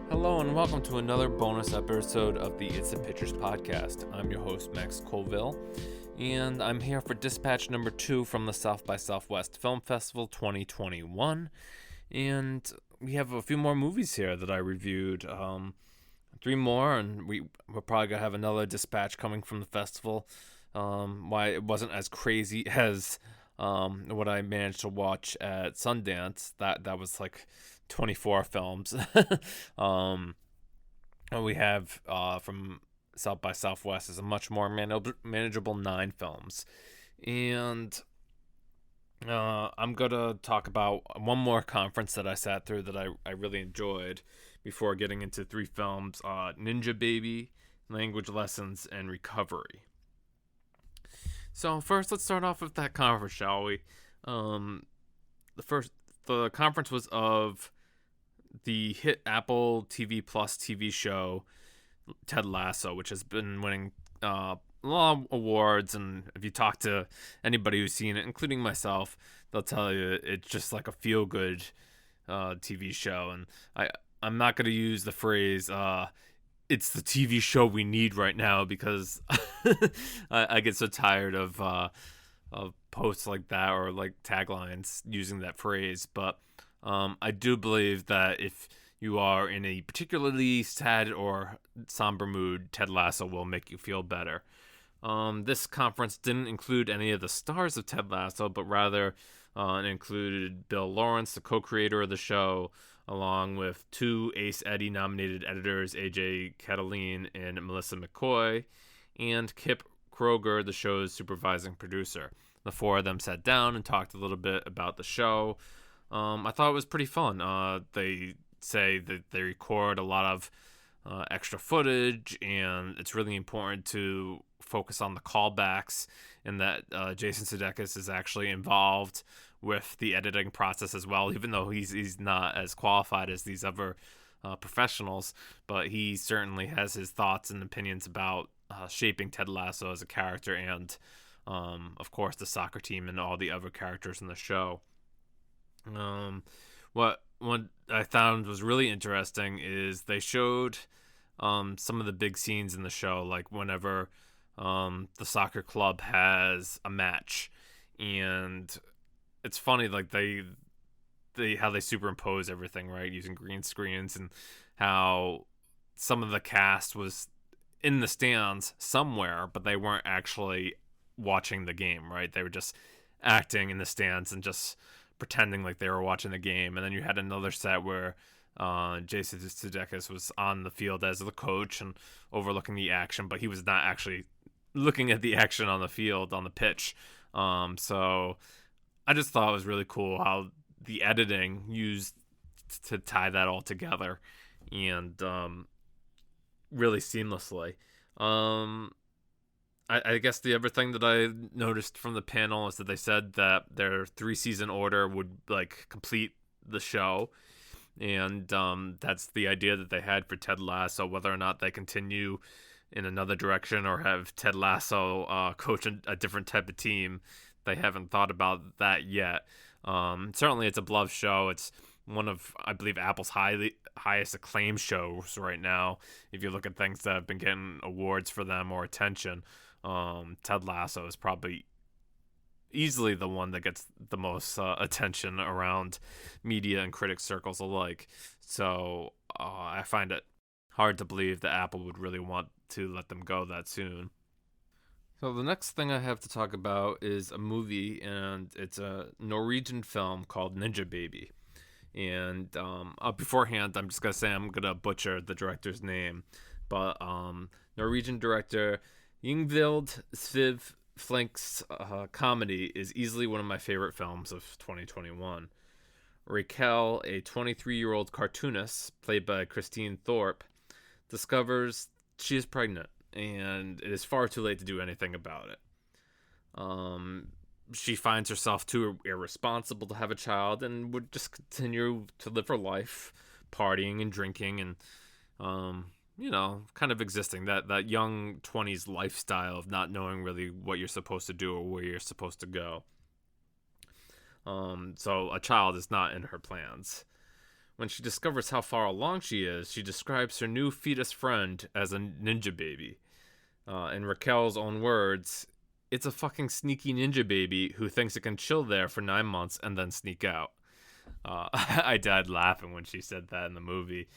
Hello and welcome to another bonus episode of the It's the Pictures podcast. I'm your host, Max Colville, and I'm here for dispatch number 2 from the South by Southwest Film Festival 2021. And we have a few more movies here that I reviewed. 3 more, and we're probably going to have another dispatch coming from the festival. Why it wasn't as crazy as what I managed to watch at Sundance. That was like 24 films. We have from South by Southwest is a much more manageable 9 films. And I'm going to talk about one more conference that I sat through that I really enjoyed before getting into 3 films, Ninjababy, Language Lessons, and Recovery. So first, let's start off with that conference, shall we? The conference was of the hit Apple TV Plus TV show Ted Lasso, which has been winning a lot of awards, and if you talk to anybody who's seen it, including myself, they'll tell you it's just like a feel-good TV show. And I'm not going to use the phrase it's the TV show we need right now, because I get so tired of posts like that or like taglines using that phrase. But I do believe that if you are in a particularly sad or somber mood, Ted Lasso will make you feel better. This conference didn't include any of the stars of Ted Lasso, but rather it included Bill Lawrence, the co-creator of the show, along with 2 Ace Eddie nominated editors, AJ Cataline and Melissa McCoy, and Kip Kroger, the show's supervising producer. The 4 of them sat down and talked a little bit about the show. I thought it was pretty fun. They say that they record a lot of extra footage, and it's really important to focus on the callbacks, and that Jason Sudeikis is actually involved with the editing process as well, even though he's not as qualified as these other professionals, but he certainly has his thoughts and opinions about shaping Ted Lasso as a character, and of course the soccer team and all the other characters in the show. What I found was really interesting is they showed some of the big scenes in the show, like whenever the soccer club has a match, and it's funny, like they how they superimpose everything, right, using green screens, and how some of the cast was in the stands somewhere, but they weren't actually watching the game, right? They were just acting in the stands and just pretending like they were watching the game. And then you had another set where Jason Sudeikis was on the field as the coach and overlooking the action, but he was not actually looking at the action on the field, on the pitch. So I just thought it was really cool how the editing used to tie that all together, and really seamlessly. I guess the other thing that I noticed from the panel is that they said that their 3-season order would like complete the show, and that's the idea that they had for Ted Lasso. Whether or not they continue in another direction or have Ted Lasso coach a different type of team, they haven't thought about that yet. Certainly it's a beloved show. It's one of, I believe, Apple's highest acclaimed shows right now. If you look at things that have been getting awards for them or attention, Ted Lasso is probably easily the one that gets the most attention around media and critic circles alike. So I find it hard to believe that Apple would really want to let them go that soon. So the next thing I have to talk about is a movie, and it's a Norwegian film called Ninjababy. And beforehand, I'm just going to say I'm going to butcher the director's name. But Norwegian director Yngvild Sviv Flink's comedy is easily one of my favorite films of 2021. Raquel, a 23-year-old cartoonist played by Christine Thorpe, discovers she is pregnant, and it is far too late to do anything about it. She finds herself too irresponsible to have a child and would just continue to live her life, partying and drinking and, kind of existing that young 20s lifestyle of not knowing really what you're supposed to do or where you're supposed to go. So a child is not in her plans. When she discovers how far along she is, she describes her new fetus friend as a ninja baby. In Raquel's own words, it's a fucking sneaky ninja baby who thinks it can chill there for 9 months and then sneak out. I died laughing when she said that in the movie.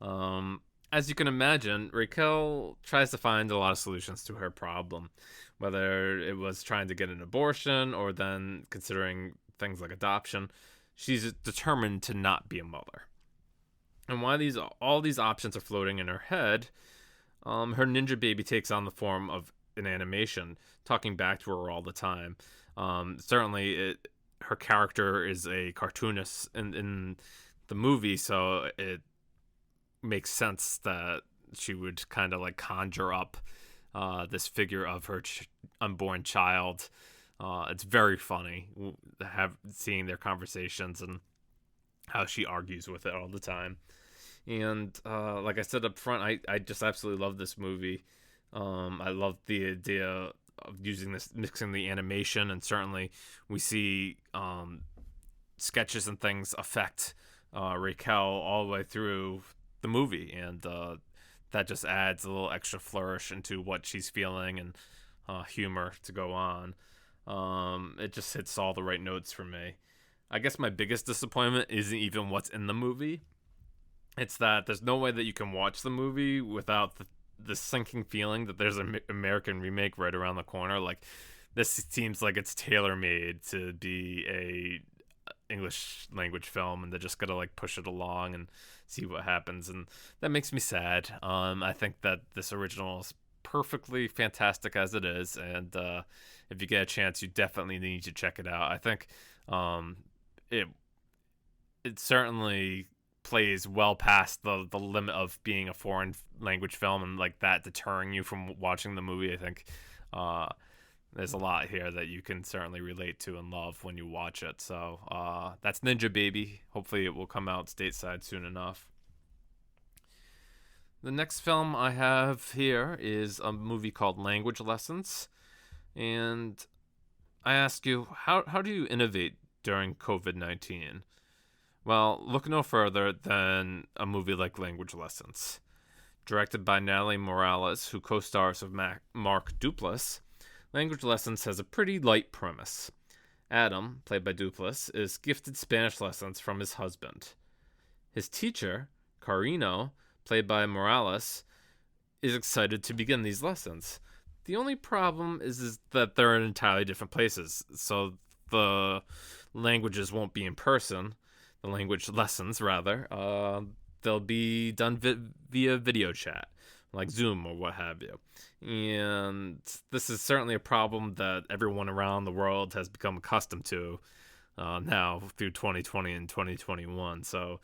As you can imagine, Raquel tries to find a lot of solutions to her problem, whether it was trying to get an abortion or then considering things like adoption. She's determined to not be a mother. And while all these options are floating in her head, her ninja baby takes on the form of an animation, talking back to her all the time. Certainly, her character is a cartoonist in the movie, so it makes sense that she would kind of like conjure up this figure of her unborn child. It's very funny seeing their conversations and how she argues with it all the time. And like I said up front, I just absolutely love this movie. I love the idea of using this, mixing the animation, and certainly we see sketches and things affect Raquel all the way through the movie, and that just adds a little extra flourish into what she's feeling and humor to go on. It just hits all the right notes for me. I guess my biggest disappointment isn't even what's in the movie. It's that there's no way that you can watch the movie without the sinking feeling that there's an American remake right around the corner. Like, this seems like it's tailor-made to be a English language film, and they're just gonna like push it along and see what happens, and that makes me sad. I think that this original is perfectly fantastic as it is, and if you get a chance, you definitely need to check it out. I think it certainly plays well past the limit of being a foreign language film and like that deterring you from watching the movie. I think there's a lot here that you can certainly relate to and love when you watch it. So that's Ninjababy. Hopefully it will come out stateside soon enough. The next film I have here is a movie called Language Lessons. And I ask you, how do you innovate during COVID-19? Well, look no further than a movie like Language Lessons. Directed by Natalie Morales, who co-stars with Mark Duplass, Language Lessons has a pretty light premise. Adam, played by Duplass, is gifted Spanish lessons from his husband. His teacher, Carino, played by Morales, is excited to begin these lessons. The only problem is that they're in entirely different places, so the languages won't be in person. The language lessons, rather, they'll be done via video chat, like Zoom or what have you. And this is certainly a problem that everyone around the world has become accustomed to now through 2020 and 2021. So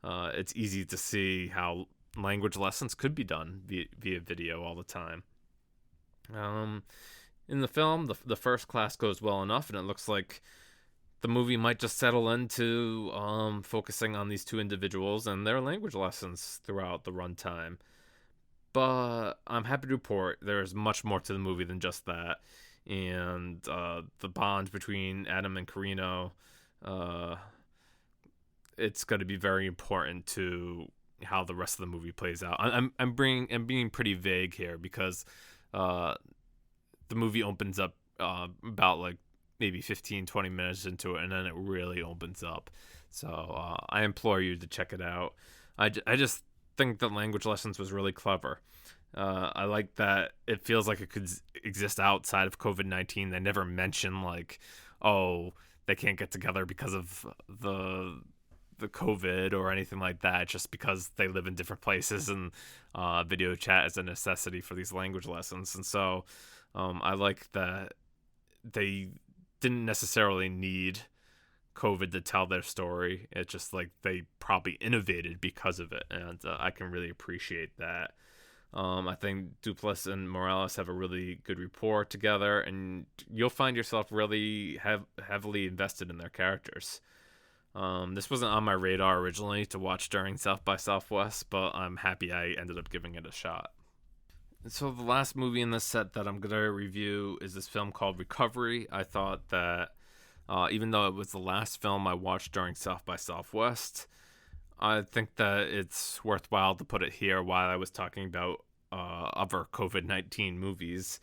it's easy to see how language lessons could be done via video all the time. In the film, the first class goes well enough, and it looks like the movie might just settle into focusing on these two individuals and their language lessons throughout the runtime. But I'm happy to report there's much more to the movie than just that. And the bond between Adam and Carino, it's going to be very important to how the rest of the movie plays out. I'm being pretty vague here because the movie opens up about like maybe 15-20 minutes into it, and then it really opens up. So I implore you to check it out. I just think that Language Lessons was really clever. I like that it feels like it could exist outside of COVID-19. They never mention like, oh, they can't get together because of the COVID or anything like that, just because they live in different places, and video chat is a necessity for these language lessons. And so I like that they didn't necessarily need COVID to tell their story. It's just like they probably innovated because of it, and I can really appreciate that. I think Duplass and Morales have a really good rapport together, and you'll find yourself really heavily invested in their characters. This wasn't on my radar originally to watch during South by Southwest, but I'm happy I ended up giving it a shot. So the last movie in this set that I'm going to review is this film called Recovery. I thought that Even though it was the last film I watched during South by Southwest, I think that it's worthwhile to put it here while I was talking about other COVID-19 movies.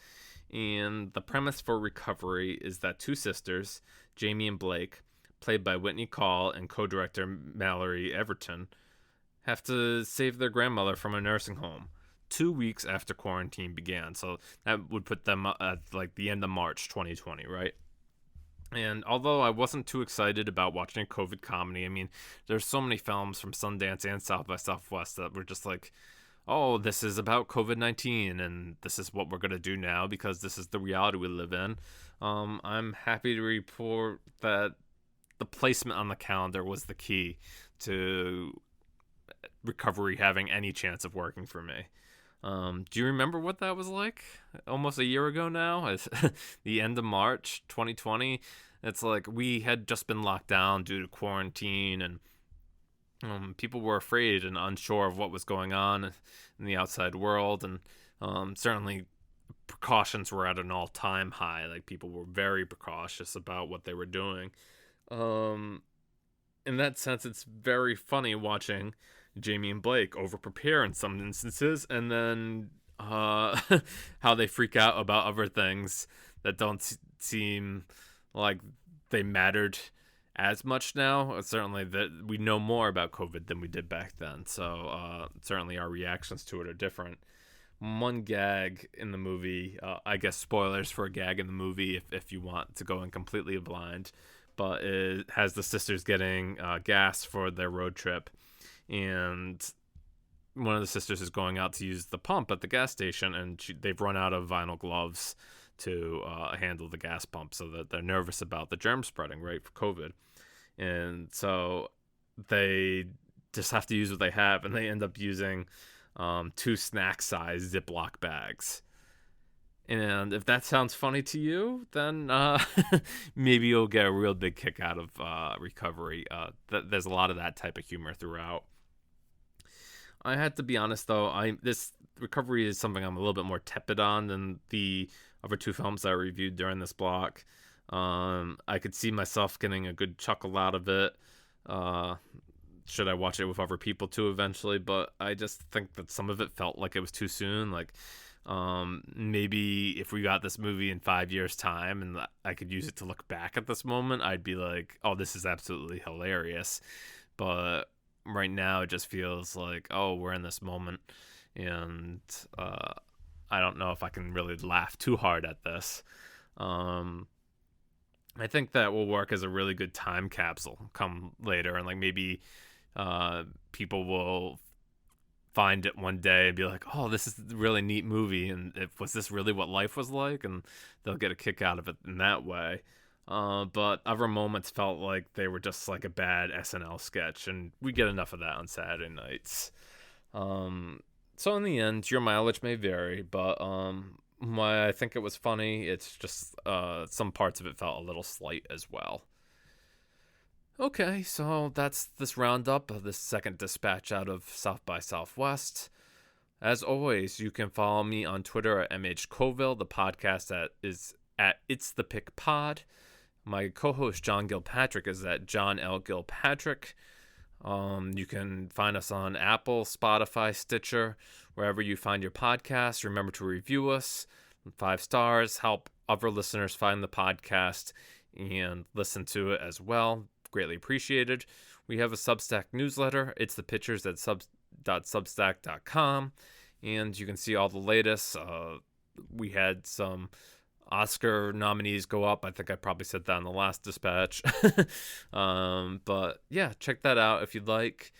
And the premise for Recovery is that two sisters, Jamie and Blake, played by Whitney Call and co-director Mallory Everton, have to save their grandmother from a nursing home 2 weeks after quarantine began. So that would put them at like the end of March 2020, right? And although I wasn't too excited about watching a COVID comedy, I mean, there's so many films from Sundance and South by Southwest that were just like, oh, this is about COVID-19 and this is what we're going to do now because this is the reality we live in. I'm happy to report that the placement on the calendar was the key to Recovery having any chance of working for me. Do you remember what that was like? Almost a year ago now, it's the end of March 2020. It's like we had just been locked down due to quarantine, and people were afraid and unsure of what was going on in the outside world, and certainly precautions were at an all-time high. Like people were very precautious about what they were doing. In that sense, it's very funny watching Jamie and Blake over prepare in some instances, and then how they freak out about other things that don't seem like they mattered as much now. Certainly, that we know more about COVID than we did back then, so certainly our reactions to it are different. One gag in the movie, I guess spoilers for a gag in the movie if you want to go in completely blind, but it has the sisters getting gas for their road trip, and one of the sisters is going out to use the pump at the gas station, and they've run out of vinyl gloves to handle the gas pump, so that they're nervous about the germ spreading, right, for COVID. And so they just have to use what they have, and they end up using two snack-sized Ziploc bags. And if that sounds funny to you, then maybe you'll get a real big kick out of Recovery. There's a lot of that type of humor throughout. I had to be honest, though. This Recovery is something I'm a little bit more tepid on than the other two films I reviewed during this block. I could see myself getting a good chuckle out of it. Should I watch it with other people too eventually? But I just think that some of it felt like it was too soon. Like maybe if we got this movie in 5 years' time and I could use it to look back at this moment, I'd be like, oh, this is absolutely hilarious. But right now it just feels like, oh, we're in this moment, and I don't know if I can really laugh too hard at this. I think that will work as a really good time capsule come later, and like maybe people will find it one day and be like, oh, this is a really neat movie, and was this really what life was like? And they'll get a kick out of it in that way. But other moments felt like they were just like a bad SNL sketch, and we get enough of that on Saturday nights. So in the end, your mileage may vary, but why I think it was funny, it's just some parts of it felt a little slight as well. Okay, so that's this roundup of this second dispatch out of South by Southwest. As always, you can follow me on Twitter at MHCoville. The podcast is at It's the Pick Pod. My co-host John Gilpatrick is at John L. Gilpatrick. You can find us on Apple, Spotify, Stitcher, wherever you find your podcasts. Remember to review us. 5 stars help other listeners find the podcast and listen to it as well. Greatly appreciated. We have a Substack newsletter. It's the pictures at substack.com, and you can see all the latest. We had some Oscar nominees go up. I think I probably said that in the last dispatch. But yeah, check that out if you'd like.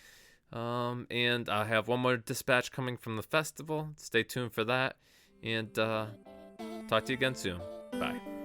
And I have one more dispatch coming from the festival. Stay tuned for that. And talk to you again soon. Bye.